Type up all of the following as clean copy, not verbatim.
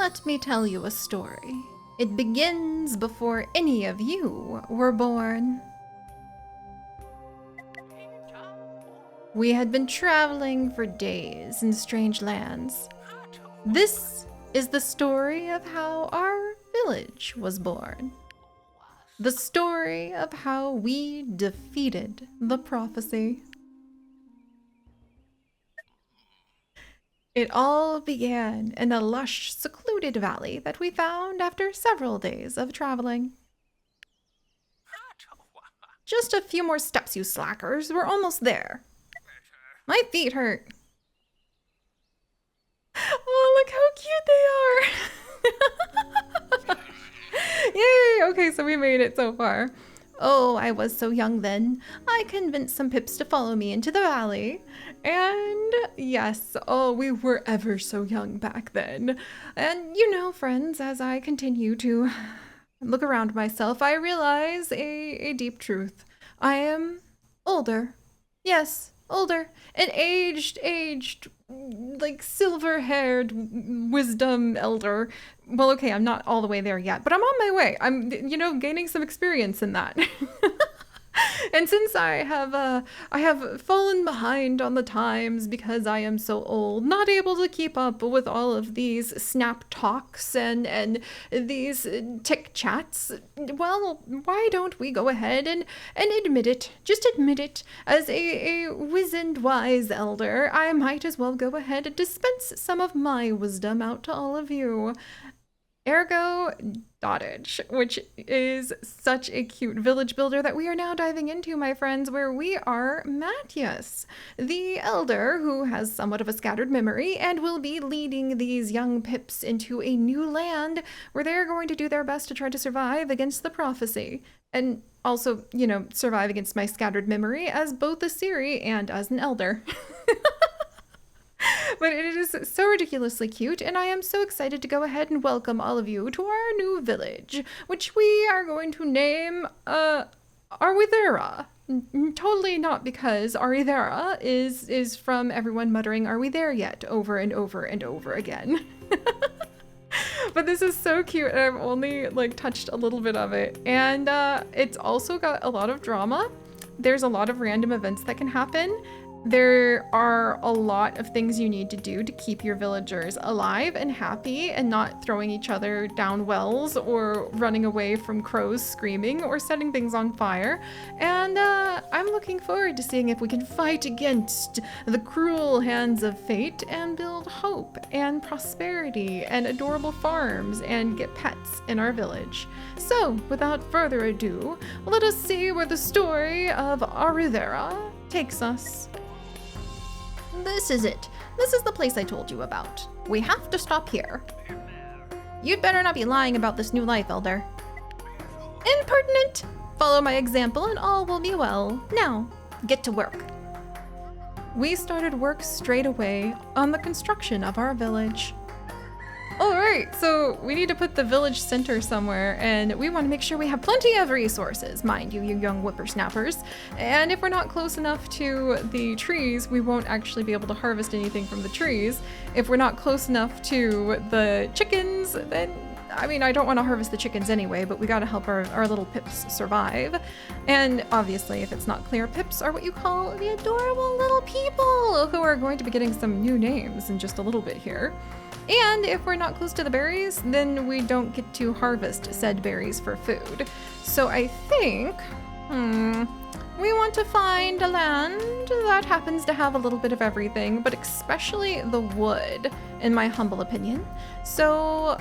let me tell you a story. It begins before any of you were born. We had been traveling for days in strange lands. This is the story of how our village was born. The story of how we defeated the prophecy. It all began in a lush, secluded valley that we found after several days of traveling. Just a few more steps, you slackers. We're almost there. My feet hurt. Oh, look how cute they are. Yay! Okay, so we made it so far. Oh, I was so young then. I convinced some pips to follow me into the valley. And yes, oh, we were ever so young back then. And you know, friends, as I continue to look around myself, I realize a deep truth. I am older. Yes, older. An aged, like silver-haired wisdom elder. Well, okay, I'm not all the way there yet, but I'm on my way. I'm, gaining some experience in that. And since I have fallen behind on the times because I am so old, not able to keep up with all of these snap talks and these tick chats, well, why don't we go ahead and admit it? Just admit it. As a wizened, wise elder, I might as well go ahead and dispense some of my wisdom out to all of you. Ergo DotAGE, which is such a cute village builder that we are now diving into, my friends, where we are Matthias, the elder who has somewhat of a scattered memory and will be leading these young pips into a new land where they're going to do their best to try to survive against the prophecy. And also, survive against my scattered memory as both a Siri and as an elder. But it is so ridiculously cute, and I am so excited to go ahead and welcome all of you to our new village, which we are going to name, Arwithera. Totally not because Arwithera is from everyone muttering, "Are we there yet?" over and over and over again. But this is so cute, and I've only, touched a little bit of it. And, it's also got a lot of drama. There's a lot of random events that can happen. There are a lot of things you need to do to keep your villagers alive and happy and not throwing each other down wells or running away from crows screaming or setting things on fire. And I'm looking forward to seeing if we can fight against the cruel hands of fate and build hope and prosperity and adorable farms and get pets in our village. So, without further ado, let us see where the story of Arwithera takes us. This is it. This is the place I told you about. We have to stop here. You'd better not be lying about this new life, Elder. Impertinent! Follow my example and all will be well. Now, get to work. We started work straight away on the construction of our village. Alright, so we need to put the village center somewhere, and we want to make sure we have plenty of resources, mind you, you young whippersnappers. And if we're not close enough to the trees, we won't actually be able to harvest anything from the trees. If we're not close enough to the chickens, then, I don't want to harvest the chickens anyway, but we gotta help our little pips survive. And obviously, if it's not clear, pips are what you call the adorable little people who are going to be getting some new names in just a little bit here. And if we're not close to the berries, then we don't get to harvest said berries for food. So I think, we want to find a land that happens to have a little bit of everything, but especially the wood, in my humble opinion. So,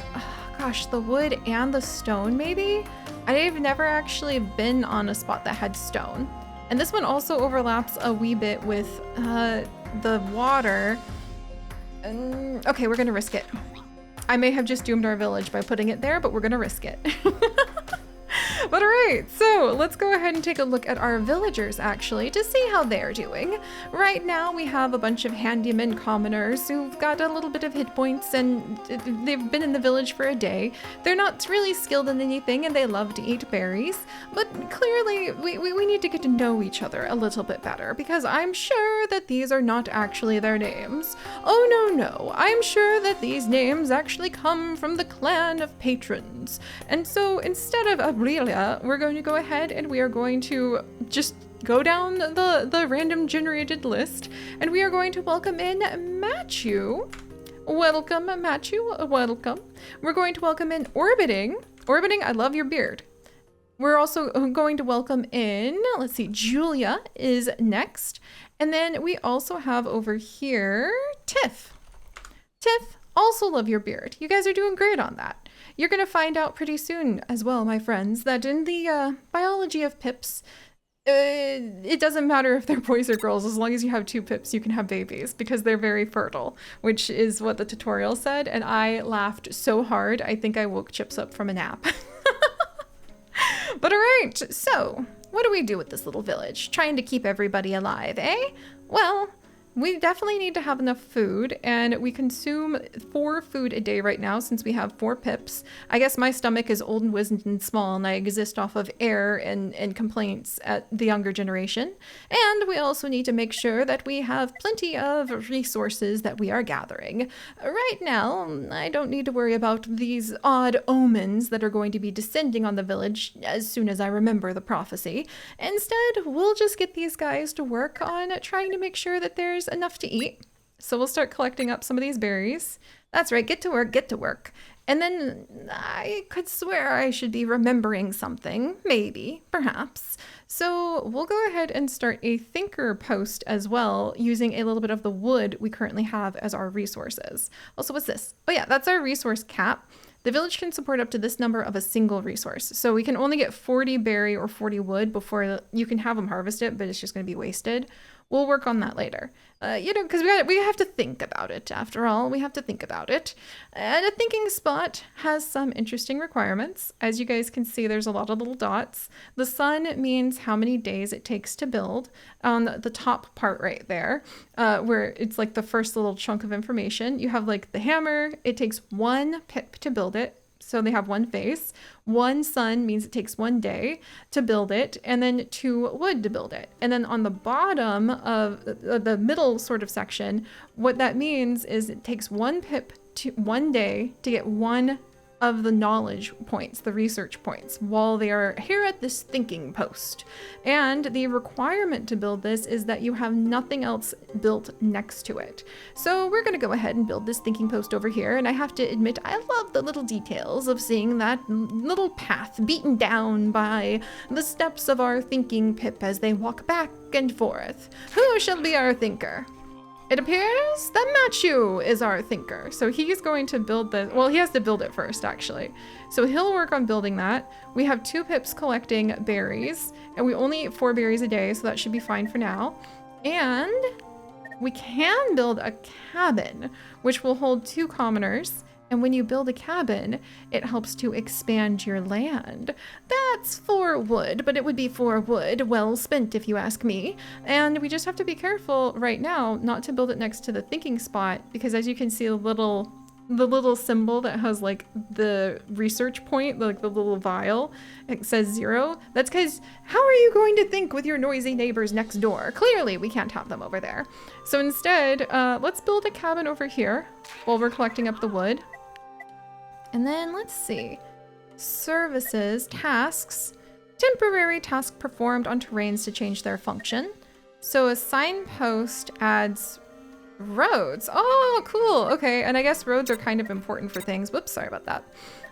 gosh, the wood and the stone, maybe? I've never actually been on a spot that had stone. And this one also overlaps a wee bit with the water. Okay, we're gonna risk it. I may have just doomed our village by putting it there, but we're gonna risk it. But all right, so let's go ahead and take a look at our villagers actually to see how they're doing. Right now we have a bunch of handyman commoners who've got a little bit of hit points and they've been in the village for a day. They're not really skilled in anything and they love to eat berries, but clearly we need to get to know each other a little bit better because I'm sure that these are not actually their names. Oh no, I'm sure that these names actually come from the clan of patrons. And so instead of Aurelia, we're going to go ahead and we are going to just go down the random generated list and we are going to welcome in Matthew. Welcome, Matthew, welcome. We're going to welcome in Orbiting. Orbiting, I love your beard. We're also going to welcome in, let's see, Julia is next. And then we also have over here, Tiff. Tiff, also love your beard. You guys are doing great on that. You're going to find out pretty soon as well, my friends, that in the biology of pips, it doesn't matter if they're boys or girls. As long as you have 2 pips, you can have babies because they're very fertile, which is what the tutorial said. And I laughed so hard, I think I woke Chips up from a nap. But all right, so what do we do with this little village? Trying to keep everybody alive, eh? Well, we definitely need to have enough food, and we consume 4 food a day right now since we have 4 pips. I guess my stomach is old and wizened and small, and I exist off of air and complaints at the younger generation. And we also need to make sure that we have plenty of resources that we are gathering. Right now, I don't need to worry about these odd omens that are going to be descending on the village as soon as I remember the prophecy. Instead, we'll just get these guys to work on trying to make sure that there's enough to eat. So we'll start collecting up some of these berries. That's right, get to work, get to work. And then I could swear I should be remembering something, maybe, perhaps. So we'll go ahead and start a thinker post as well, using a little bit of the wood we currently have as our resources. Also, what's this? Oh yeah, that's our resource cap. The village can support up to this number of a single resource. So we can only get 40 berry or 40 wood before you can have them harvest it, but it's just going to be wasted. We'll work on that later. Because we have to think about it. After all, we have to think about it. And a thinking spot has some interesting requirements. As you guys can see, there's a lot of little dots. The sun means how many days it takes to build. On the top part right there, where it's like the first little chunk of information, you have like the hammer. It takes 1 pip to build it. So they have 1 face. 1 sun means it takes 1 day to build it, and then 2 wood to build it. And then on the bottom of the middle sort of section, what that means is it takes 1 pip to 1 day to get 1 of the knowledge points, the research points, while they are here at this thinking post. And the requirement to build this is that you have nothing else built next to it. So we're gonna go ahead and build this thinking post over here, and I have to admit, I love the little details of seeing that little path beaten down by the steps of our thinking pip as they walk back and forth. Who shall be our thinker? It appears that Matthew is our thinker. So he's going to build this. Well, he has to build it first, actually. So he'll work on building that. We have 2 pips collecting berries, and we only eat 4 berries a day, so that should be fine for now. And we can build a cabin, which will hold 2 commoners. And when you build a cabin, it helps to expand your land. That's 4 wood, but it would be 4 wood well spent if you ask me. And we just have to be careful right now not to build it next to the thinking spot, because as you can see, the little symbol that has like the research point, like the little vial, it says 0. That's because how are you going to think with your noisy neighbors next door? Clearly we can't have them over there. So instead, let's build a cabin over here while we're collecting up the wood. And then let's see, services, tasks, temporary task performed on terrains to change their function. So a signpost adds roads. Oh, cool. Okay. And I guess roads are kind of important for things. Whoops, sorry about that.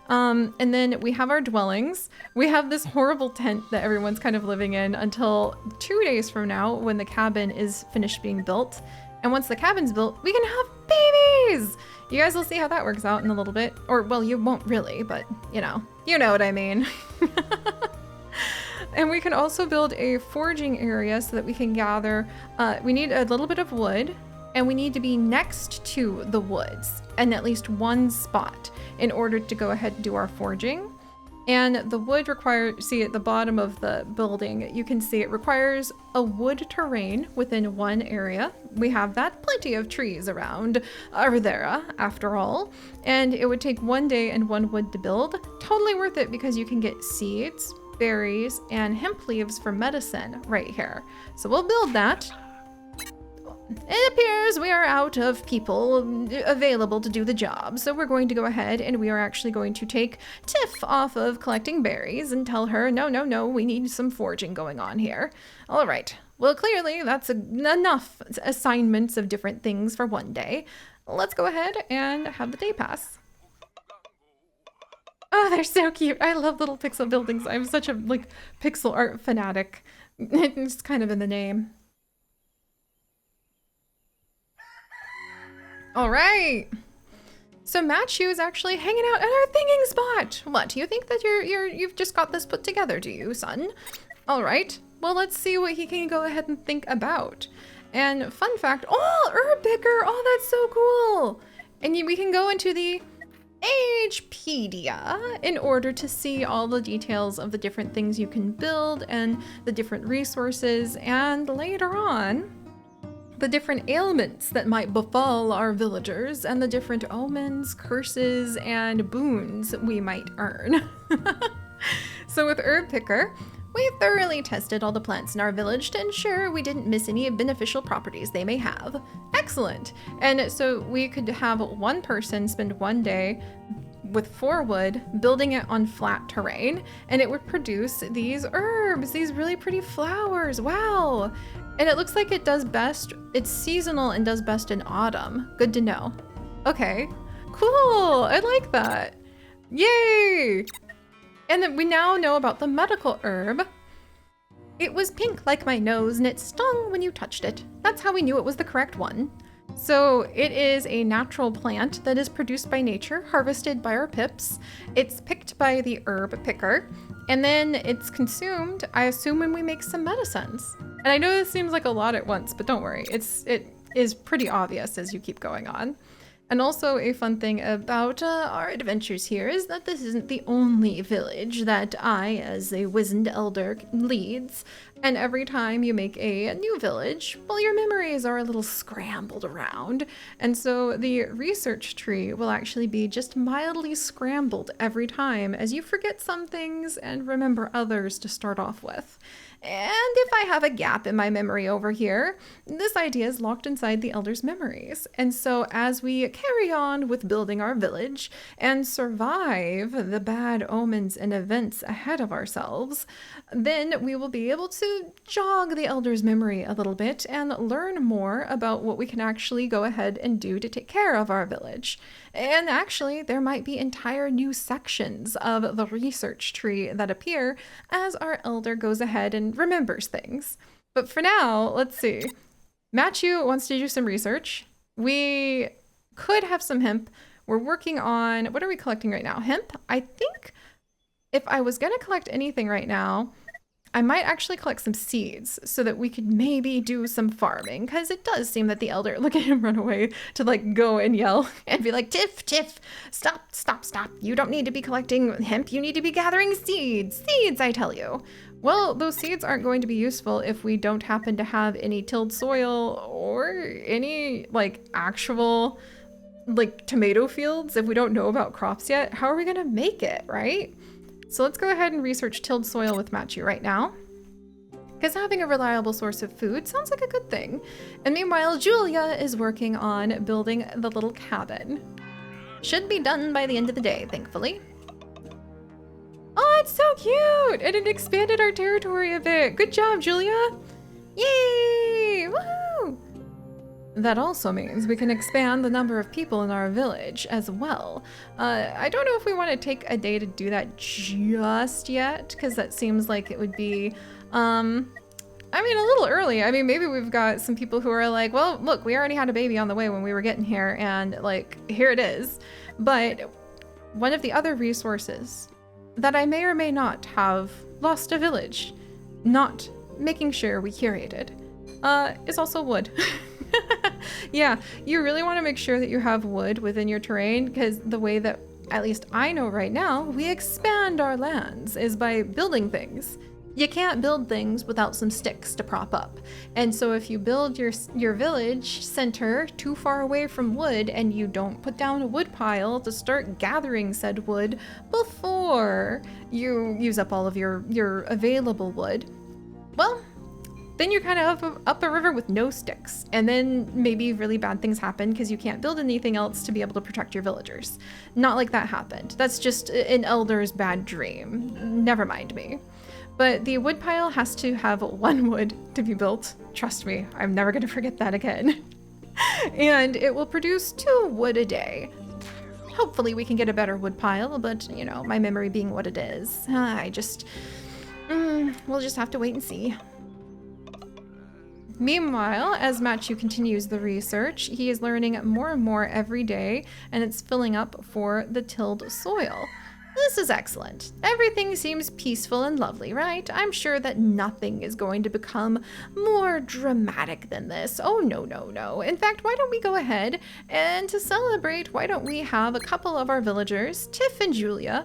And then we have our dwellings. We have this horrible tent that everyone's kind of living in until 2 days from now when the cabin is finished being built. And once the cabin's built, we can have babies! You guys will see how that works out in a little bit. Or, well, you won't really, but you know what I mean. And we can also build a foraging area so that we can gather, we need a little bit of wood, and we need to be next to the woods in at least one spot in order to go ahead and do our foraging. And the wood see at the bottom of the building, you can see it requires a wood terrain within one area. We have that, plenty of trees around Arvera, after all. And it would take 1 day and 1 wood to build. Totally worth it because you can get seeds, berries, and hemp leaves for medicine right here. So we'll build that. It appears we are out of people available to do the job, so we're going to go ahead and we are actually going to take Tiff off of collecting berries and tell her, no, we need some foraging going on here. All right, well, clearly that's enough assignments of different things for 1 day. Let's go ahead and have the day pass. Oh, they're so cute. I love little pixel buildings. I'm such a pixel art fanatic. It's kind of in the name. All right. So Matthew is actually hanging out at our thinking spot. What, do you think that you've just got this put together, do you, son? All right. Well, let's see what he can go ahead and think about. And fun fact, oh, herb picker. Oh, that's so cool. And we can go into the Agepedia in order to see all the details of the different things you can build and the different resources, and later on, the different ailments that might befall our villagers and the different omens, curses, and boons we might earn. So with Herb Picker, we thoroughly tested all the plants in our village to ensure we didn't miss any beneficial properties they may have. Excellent! And so we could have 1 person spend 1 day with 4 wood building it on flat terrain, and it would produce these herbs, these really pretty flowers. Wow! And it looks like it does best, it's seasonal and does best in autumn. Good to know. Okay, cool, I like that. Yay! And then we now know about the medical herb. It was pink like my nose and it stung when you touched it. That's how we knew it was the correct one. So it is a natural plant that is produced by nature, harvested by our pips. It's picked by the herb picker, and then it's consumed, I assume, when we make some medicines. And I know this seems like a lot at once, but don't worry, it is pretty obvious as you keep going on. And also a fun thing about our adventures here is that this isn't the only village that I, as a wizened elder, leads. And every time you make a new village, well, your memories are a little scrambled around. And so the research tree will actually be just mildly scrambled every time as you forget some things and remember others to start off with. And if I have a gap in my memory over here, this idea is locked inside the Elder's memories. And so as we carry on with building our village and survive the bad omens and events ahead of ourselves, then we will be able to jog the Elder's memory a little bit and learn more about what we can actually go ahead and do to take care of our village. And actually, there might be entire new sections of the research tree that appear as our Elder goes ahead and remembers things. But for now, let's see. Matthew wants to do some research. We could have some hemp. We're working on, what are we collecting right now? Hemp? I think if I was going to collect anything right now, I might actually collect some seeds so that we could maybe do some farming, because it does seem that the Elder, look at him run away to go and yell and be like, Tiff, stop. You don't need to be collecting hemp. You need to be gathering seeds. Seeds, I tell you. Well, those seeds aren't going to be useful if we don't happen to have any tilled soil or any actual tomato fields. If we don't know about crops yet, how are we going to make it, right? So let's go ahead and research tilled soil with Matthew right now, because having a reliable source of food sounds like a good thing. And meanwhile, Julia is working on building the little cabin. Should be done by the end of the day, thankfully. Oh, it's so cute! And it expanded our territory a bit. Good job, Julia! Yay! Woohoo! That also means we can expand the number of people in our village as well. I don't know if we want to take a day to do that just yet, because that seems like it would be, I mean, a little early. I mean, maybe we've got some people who are like, well, look, we already had a baby on the way when we were getting here, and here it is. But one of the other resources that I may or may not have lost a village, not making sure we curated, is also wood. Yeah, you really want to make sure that you have wood within your terrain, because the way that at least I know right now, we expand our lands is by building things. You can't build things without some sticks to prop up. And so if you build your village center too far away from wood and you don't put down a wood pile to start gathering said wood before you use up all of your available wood, well, then you're kind of up a river with no sticks. And then maybe really bad things happen because you can't build anything else to be able to protect your villagers. Not like that happened. That's just an elder's bad dream. Never mind me. But the wood pile has to have 1 wood to be built. Trust me, I'm never gonna forget that again. And it will produce 2 wood a day. Hopefully we can get a better wood pile, but you know, my memory being what it is, we'll just have to wait and see. Meanwhile, as Matthew continues the research, he is learning more and more every day, and it's filling up for the tilled soil. This is excellent. Everything seems peaceful and lovely, right? I'm sure that nothing is going to become more dramatic than this. Oh, no, no, no. In fact, why don't we go ahead and to celebrate, why don't we have a couple of our villagers, Tiff and Julia,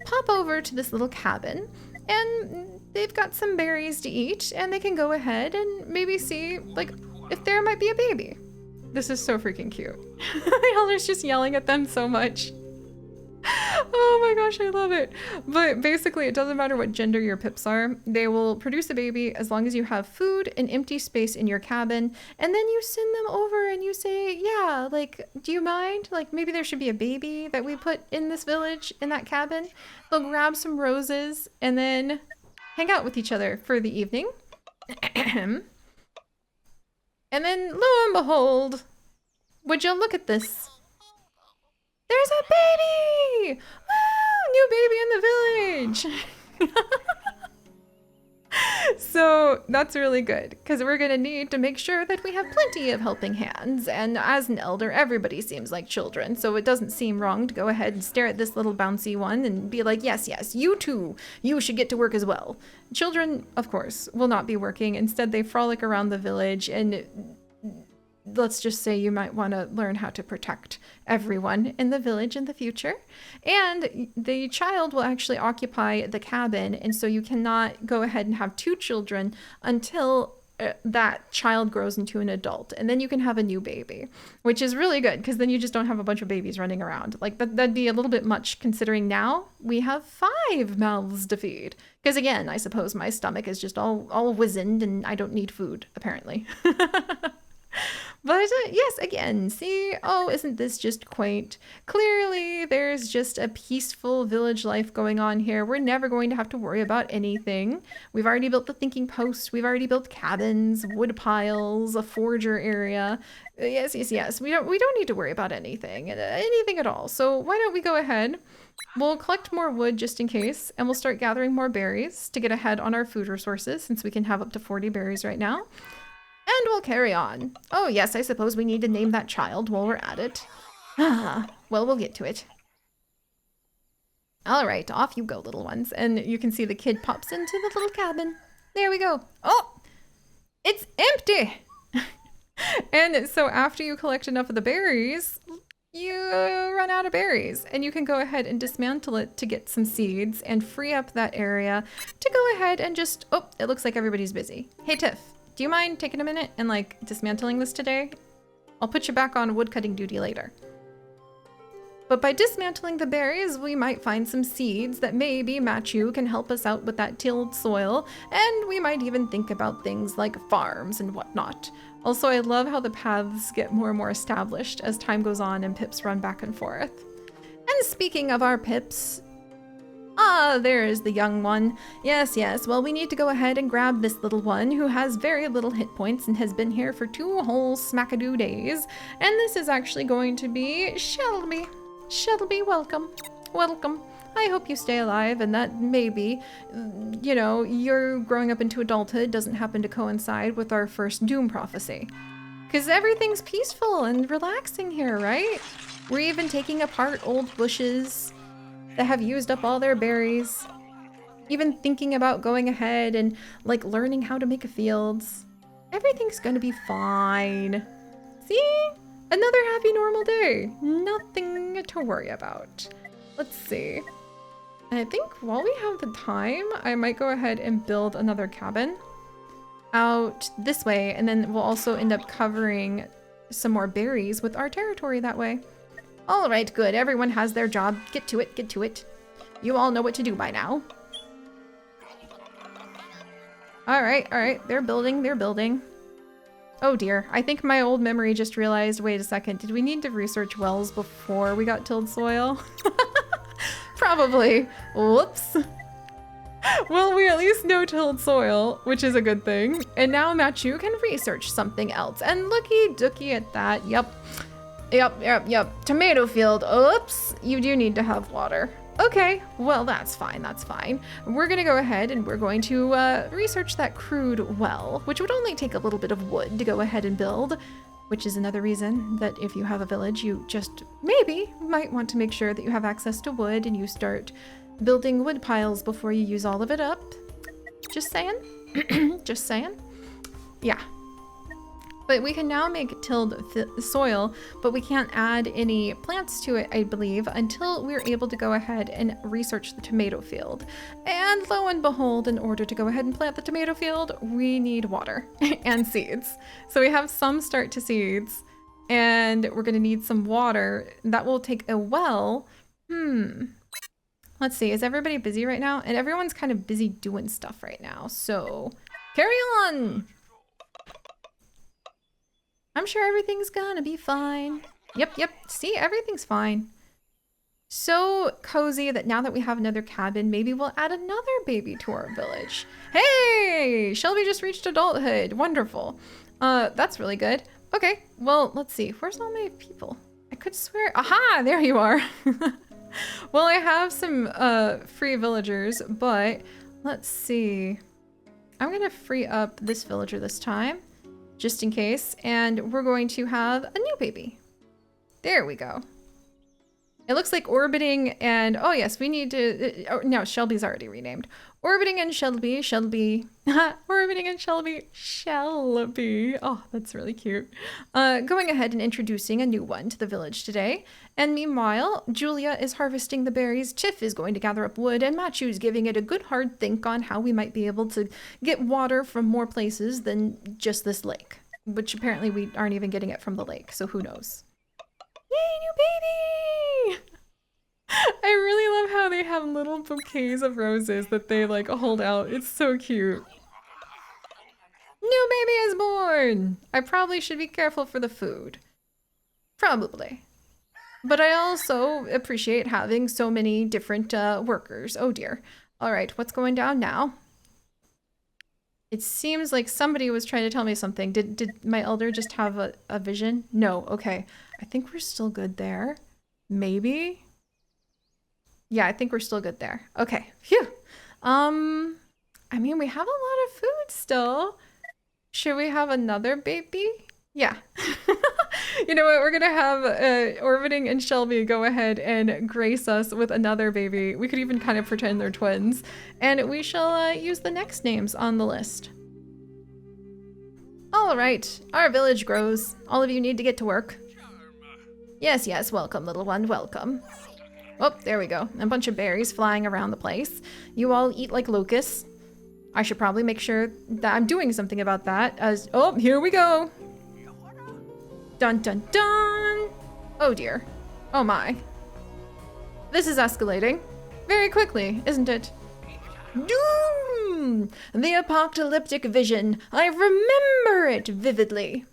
pop over to this little cabin, and they've got some berries to eat, and they can go ahead and maybe see, like, if there might be a baby. This is so freaking cute. Heller's just yelling at them so much. Oh my gosh, I love it. But basically, it doesn't matter what gender your pips are. They will produce a baby as long as you have food and empty space in your cabin. And then you send them over and you say, yeah, like, do you mind? Like, maybe there should be a baby that we put in this village, in that cabin. They'll grab some roses and then hang out with each other for the evening. And then, lo and behold, would you look at this? There's a baby! Woo! New baby in the village! So that's really good, because we're going to need to make sure that we have plenty of helping hands. And as an elder, everybody seems like children, so it doesn't seem wrong to go ahead and stare at this little bouncy one and be like, yes, yes, you too, you should get to work as well. Children, of course, will not be working. Instead, they frolic around the village, and let's just say you might want to learn how to protect everyone in the village in the future. And the child will actually occupy the cabin, and so you cannot go ahead and have 2 children until that child grows into an adult, and then you can have a new baby, which is really good because then you just don't have a bunch of babies running around. Like, that'd be a little bit much considering now we have 5 mouths to feed. Because again, I suppose my stomach is just all wizened and I don't need food, apparently. But yes, again, see, oh, isn't this just quaint? Clearly, there's just a peaceful village life going on here. We're never going to have to worry about anything. We've already built the thinking post. We've already built cabins, wood piles, a forger area. Yes, yes, yes. We don't need to worry about anything at all. So why don't we go ahead? We'll collect more wood just in case, and we'll start gathering more berries to get ahead on our food resources, since we can have up to 40 berries right now. And we'll carry on. Oh yes, I suppose we need to name that child while we're at it. Well, we'll get to it. All right, off you go, little ones. And you can see the kid pops into the little cabin. There we go. Oh, it's empty. And so after you collect enough of the berries, you run out of berries, and you can go ahead and dismantle it to get some seeds and free up that area to go ahead and just, oh, it looks like everybody's busy. Hey, Tiff. Do you mind taking a minute and like dismantling this today? I'll put you back on woodcutting duty later. But by dismantling the berries, we might find some seeds that maybe Matthew can help us out with that tilled soil, and we might even think about things like farms and whatnot. Also, I love how the paths get more and more established as time goes on and pips run back and forth. And speaking of our pips, ah, there's the young one. Yes, yes, well, we need to go ahead and grab this little one who has very little hit points and has been here for 2 whole smackadoo days. And this is actually going to be Shelby. Shelby, welcome. Welcome. I hope you stay alive and that maybe, you know, your growing up into adulthood doesn't happen to coincide with our first doom prophecy. Because everything's peaceful and relaxing here, right? We're even taking apart old bushes that have used up all their berries. Even thinking about going ahead and like learning how to make fields. Everything's gonna be fine. See? Another happy normal day. Nothing to worry about. Let's see. And I think while we have the time, I might go ahead and build another cabin out this way, and then we'll also end up covering some more berries with our territory that way. All right, good. Everyone has their job. Get to it, get to it. You all know what to do by now. All right, they're building, they're building. Oh dear, I think my old memory just realized, wait a second, did we need to research wells before we got tilled soil? Probably. Whoops. Well, we at least know tilled soil, which is a good thing. And now Machu can research something else. And looky dooky at that. Yep. Tomato field. Oops. You do need to have water. Okay, well, that's fine, that's fine. We're gonna go ahead and we're going to research that crude well, which would only take a little bit of wood to go ahead and build, which is another reason that if you have a village, you just maybe might want to make sure that you have access to wood and you start building wood piles before you use all of it up. Just saying. Just saying. Yeah. But we can now make tilled soil, but we can't add any plants to it, I believe, until we're able to go ahead and research the tomato field. And lo and behold, in order to go ahead and plant the tomato field, we need water and seeds. So we have some start to seeds, and we're gonna need some water. That will take a well. Let's see, is everybody busy right now? And everyone's kind of busy doing stuff right now, so carry on. I'm sure everything's gonna be fine. Yep. See, everything's fine. So cozy that now that we have another cabin, maybe we'll add another baby to our village. Hey, Shelby just reached adulthood. Wonderful. That's really good. Okay, well, let's see. Where's all my people? I could swear. Aha, there you are. Well, I have some free villagers, but let's see. I'm gonna free up this villager this time, just in case, and we're going to have a new baby. There we go. It looks like orbiting and, oh yes, we need to, no, Shelby's already renamed. Orbiting and Shelby, orbiting and Shelby. Oh, that's really cute. Going ahead and introducing a new one to the village today. And meanwhile, Julia is harvesting the berries, Tiff is going to gather up wood, and Machu's giving it a good hard think on how we might be able to get water from more places than just this lake, which apparently we aren't even getting it from the lake, so who knows. Yay, new baby! I really love how they have little bouquets of roses that they like hold out. It's so cute. New baby is born! I probably should be careful for the food. Probably. But I also appreciate having so many different workers. Oh dear. All right, what's going down now? It seems like somebody was trying to tell me something. Did my elder just have a vision? No, okay. I think we're still good there. Maybe? Yeah, I think we're still good there. Okay, phew. I mean, we have a lot of food still. Should we have another baby? Yeah. You know what? We're gonna have Orbiting and Shelby go ahead and grace us with another baby. We could even kind of pretend they're twins. And we shall use the next names on the list. All right, our village grows. All of you need to get to work. Yes, yes, welcome, little one, welcome. Oh, there we go. A bunch of berries flying around the place. You all eat like locusts. I should probably make sure that I'm doing something about that as, oh, here we go. Dun dun dun. Oh dear. Oh my. This is escalating very quickly, isn't it? Doom! The apocalyptic vision. I remember it vividly.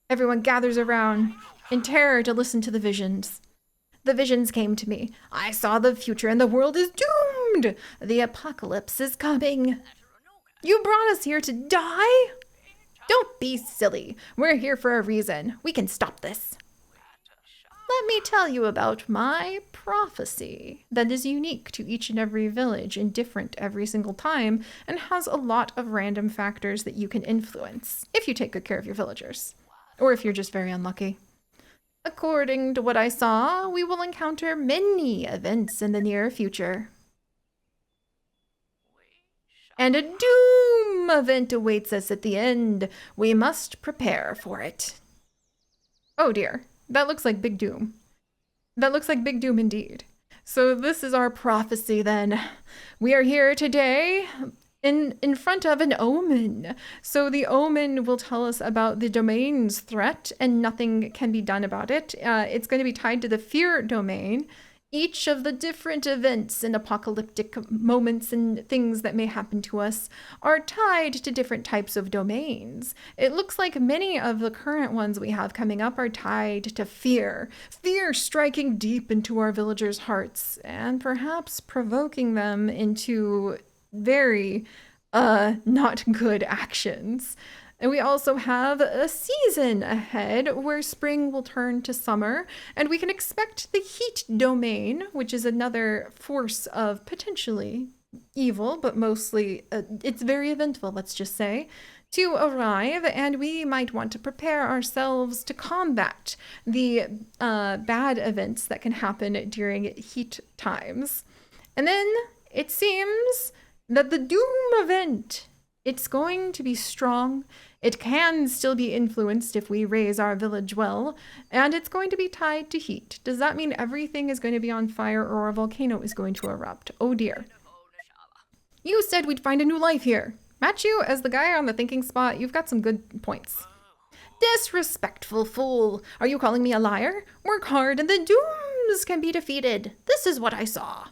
Everyone gathers around in terror to listen to the visions. The visions came to me. I saw the future and the world is doomed. The apocalypse is coming. You brought us here to die? Don't be silly. We're here for a reason. We can stop this. Let me tell you about my prophecy that is unique to each and every village and different every single time and has a lot of random factors that you can influence if you take good care of your villagers, or if you're just very unlucky. According to what I saw, we will encounter many events in the near future. And a doom event awaits us at the end. We must prepare for it. Oh dear, that looks like Big Doom. That looks like big doom indeed. So this is our prophecy then. We are here today in front of an omen. So the omen will tell us about the domain's threat and nothing can be done about it. It's going to be tied to the fear domain. Each of the different events and apocalyptic moments and things that may happen to us are tied to different types of domains. It looks like many of the current ones we have coming up are tied to fear. Fear striking deep into our villagers' hearts and perhaps provoking them into very not good actions. And we also have a season ahead where spring will turn to summer, and we can expect the heat domain, which is another force of potentially evil, but mostly it's very eventful, let's just say, to arrive, and we might want to prepare ourselves to combat the bad events that can happen during heat times. And then it seems that the doom event, it's going to be strong. It can still be influenced if we raise our village well, and it's going to be tied to heat. Does that mean everything is going to be on fire or a volcano is going to erupt? Oh dear. You said we'd find a new life here. Matthew, as the guy on the thinking spot, you've got some good points. Disrespectful fool. Are you calling me a liar? Work hard and the dooms can be defeated. This is what I saw.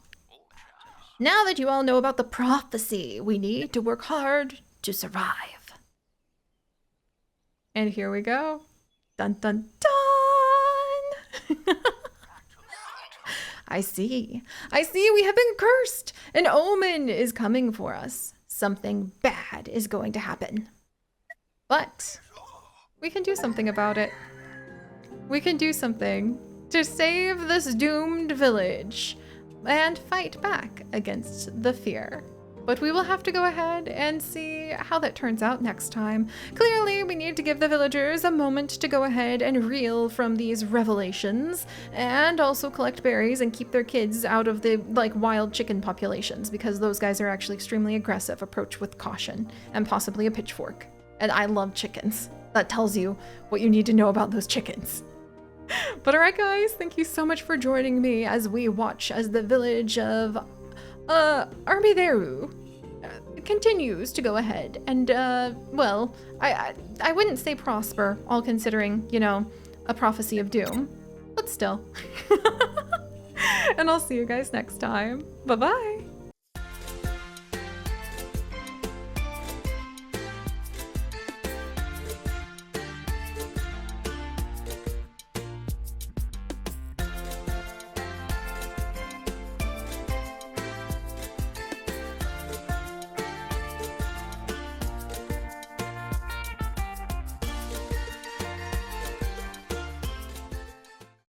Now that you all know about the prophecy, we need to work hard to survive. And here we go. Dun dun dun! I see. We have been cursed. An omen is coming for us. Something bad is going to happen. But we can do something about it. We can do something to save this doomed village and fight back against the fear. But we will have to go ahead and see how that turns out next time. Clearly, we need to give the villagers a moment to go ahead and reel from these revelations, and also collect berries and keep their kids out of the wild chicken populations, because those guys are actually extremely aggressive. Approach with caution and possibly a pitchfork. And I love chickens. That tells you what you need to know about those chickens. But alright guys, thank you so much for joining me as we watch as the village of Armitheru continues to go ahead and, well, I wouldn't say prosper, all considering, you know, a prophecy of doom, but still. And I'll see you guys next time. Bye-bye!